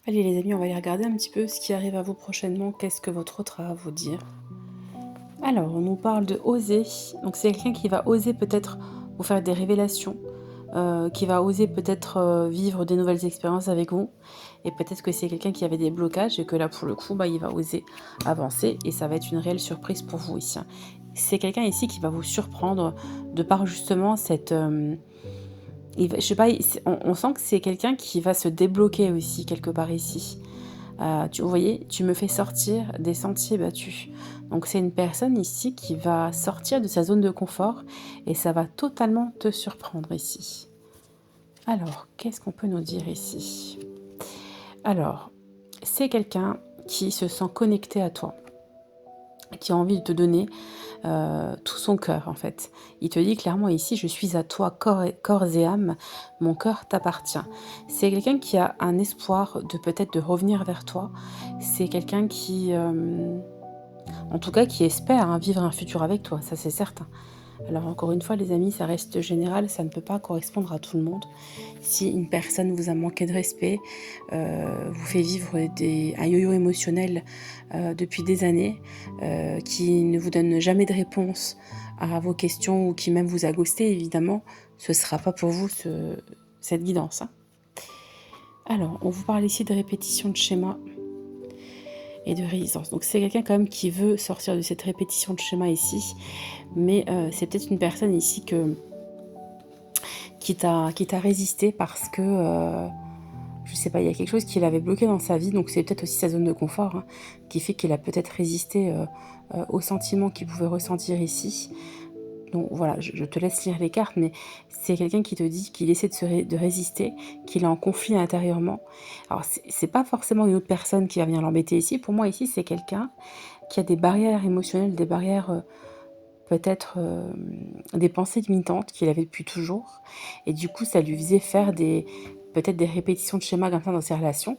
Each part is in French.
Allez les amis, on va aller regarder un petit peu ce qui arrive à vous prochainement. Qu'est-ce que votre autre a à vous dire? Alors, on nous parle de oser. Donc c'est quelqu'un qui va oser peut-être vous faire des révélations, qui va oser peut-être vivre des nouvelles expériences avec vous. Et peut-être que c'est quelqu'un qui avait des blocages et que là, pour le coup, il va oser avancer et ça va être une réelle surprise pour vous ici, hein. C'est quelqu'un ici qui va vous surprendre de par justement cette... je sais pas, on sent que c'est quelqu'un qui va se débloquer aussi quelque part ici. Vous voyez, tu me fais sortir des sentiers battus. Donc c'est une personne ici qui va sortir de sa zone de confort et ça va totalement te surprendre ici. Alors, qu'est-ce qu'on peut nous dire ici? Alors, c'est quelqu'un qui se sent connecté à toi, qui a envie de te donner tout son cœur en fait. Il te dit clairement ici, je suis à toi corps et âme, mon cœur t'appartient. C'est quelqu'un qui a un espoir de peut-être de revenir vers toi. C'est quelqu'un qui, en tout cas, qui espère vivre un futur avec toi, ça c'est certain. Alors encore une fois les amis, ça reste général, ça ne peut pas correspondre à tout le monde. Si une personne vous a manqué de respect, vous fait vivre un yo-yo émotionnel depuis des années, qui ne vous donne jamais de réponse à vos questions ou qui même vous a ghosté, évidemment, ce ne sera pas pour vous cette guidance, hein. Alors, on vous parle ici de répétition de schéma et de résistance. Donc c'est quelqu'un quand même qui veut sortir de cette répétition de schéma ici, mais c'est peut-être une personne ici qui t'a résisté parce que, je sais pas, il y a quelque chose qui l'avait bloqué dans sa vie, donc c'est peut-être aussi sa zone de confort, hein, qui fait qu'il a peut-être résisté aux sentiments qu'il pouvait ressentir ici. Donc voilà, je te laisse lire les cartes, mais c'est quelqu'un qui te dit qu'il essaie de résister, qu'il est en conflit intérieurement. Alors c'est pas forcément une autre personne qui va venir l'embêter ici. Pour moi ici, c'est quelqu'un qui a des barrières émotionnelles, des barrières peut-être des pensées limitantes qu'il avait depuis toujours. Et du coup, ça lui faisait faire peut-être des répétitions de schémas comme ça dans ses relations.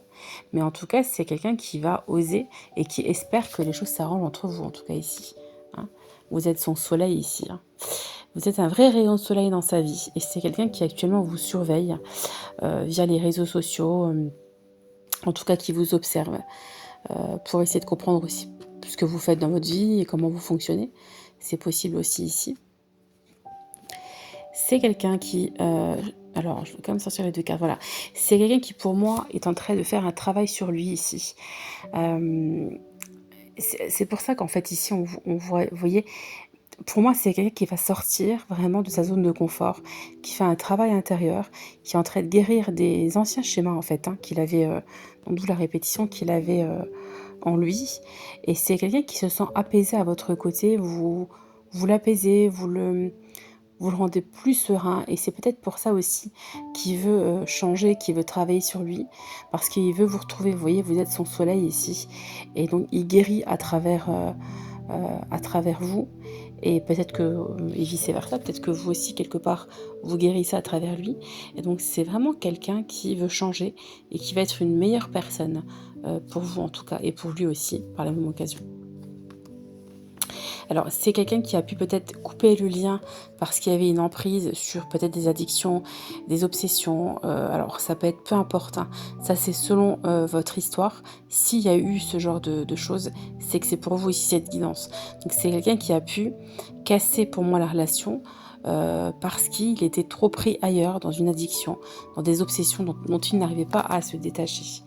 Mais en tout cas, c'est quelqu'un qui va oser et qui espère que les choses s'arrangent entre vous, en tout cas ici, hein. Vous êtes son soleil ici, hein. Vous êtes un vrai rayon de soleil dans sa vie. Et c'est quelqu'un qui actuellement vous surveille via les réseaux sociaux, en tout cas qui vous observe, pour essayer de comprendre aussi ce que vous faites dans votre vie et comment vous fonctionnez. C'est possible aussi ici. C'est quelqu'un qui... alors, je vais quand même sortir les deux cartes. Voilà. C'est quelqu'un qui, pour moi, est en train de faire un travail sur lui ici. C'est pour ça qu'en fait, ici, on voit... Vous voyez, pour moi, c'est quelqu'un qui va sortir vraiment de sa zone de confort, qui fait un travail intérieur, qui est en train de guérir des anciens schémas, en fait, qu'il avait... d'où la répétition qu'il avait en lui. Et c'est quelqu'un qui se sent apaisé à votre côté. Vous l'apaisez, vous le rendez plus serein, et c'est peut-être pour ça aussi qu'il veut changer, qu'il veut travailler sur lui, parce qu'il veut vous retrouver. Vous voyez, vous êtes son soleil ici, et donc il guérit à travers vous, et peut-être que, et vice versa, peut-être que vous aussi quelque part vous guérissez à travers lui, et donc c'est vraiment quelqu'un qui veut changer et qui va être une meilleure personne pour vous en tout cas, et pour lui aussi par la même occasion. Alors, c'est quelqu'un qui a pu peut-être couper le lien parce qu'il y avait une emprise sur peut-être des addictions, des obsessions. Alors, ça peut être peu importe, hein. Ça, c'est selon votre histoire. S'il y a eu ce genre de choses, c'est que c'est pour vous ici cette guidance. Donc, c'est quelqu'un qui a pu casser pour moi la relation parce qu'il était trop pris ailleurs, dans une addiction, dans des obsessions dont il n'arrivait pas à se détacher.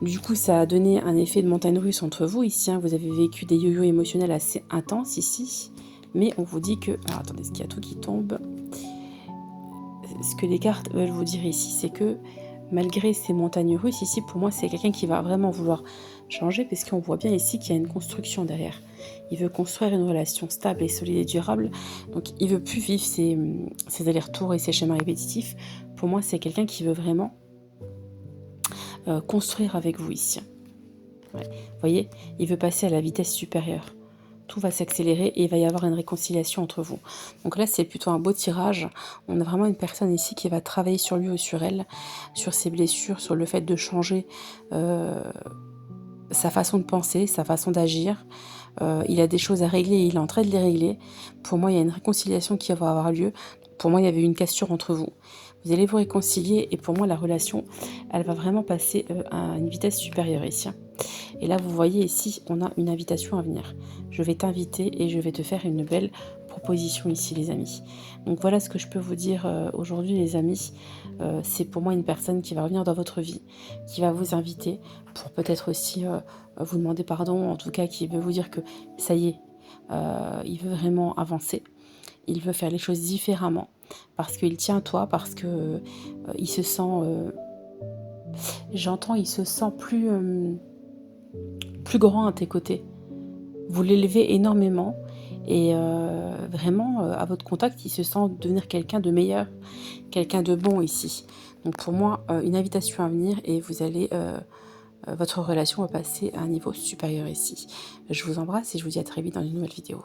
Du coup, ça a donné un effet de montagne russe entre vous ici, hein. Vous avez vécu des yo-yo émotionnels assez intenses ici. Mais on vous dit que... Alors attendez, est-ce qu'il y a tout qui tombe? Ce que les cartes veulent vous dire ici, c'est que malgré ces montagnes russes ici, pour moi, c'est quelqu'un qui va vraiment vouloir changer, parce qu'on voit bien ici qu'il y a une construction derrière. Il veut construire une relation stable et solide et durable. Donc il veut plus vivre ces allers-retours et ces schémas répétitifs. Pour moi, c'est quelqu'un qui veut vraiment construire avec vous ici. Ouais. Vous voyez, il veut passer à la vitesse supérieure. Tout va s'accélérer et il va y avoir une réconciliation entre vous. Donc là, c'est plutôt un beau tirage. On a vraiment une personne ici qui va travailler sur lui ou sur elle, sur ses blessures, sur le fait de changer sa façon de penser, sa façon d'agir. Il a des choses à régler et il est en train de les régler. Pour moi, il y a une réconciliation qui va avoir lieu. Pour moi, il y avait une cassure entre vous. Vous allez vous réconcilier et pour moi, la relation, elle va vraiment passer à une vitesse supérieure ici, hein. Et là, vous voyez ici, on a une invitation à venir. Je vais t'inviter et je vais te faire une belle proposition ici, les amis. Donc voilà ce que je peux vous dire aujourd'hui, les amis. C'est pour moi une personne qui va revenir dans votre vie, qui va vous inviter pour peut-être aussi vous demander pardon, en tout cas qui veut vous dire que ça y est, il veut vraiment avancer. Il veut faire les choses différemment parce qu'il tient à toi, parce que il se sent, j'entends, il se sent plus grand à tes côtés. Vous l'élevez énormément et vraiment, à votre contact, il se sent devenir quelqu'un de meilleur, quelqu'un de bon ici. Donc pour moi, une invitation à venir et vous allez, votre relation va passer à un niveau supérieur ici. Je vous embrasse et je vous dis à très vite dans une nouvelle vidéo.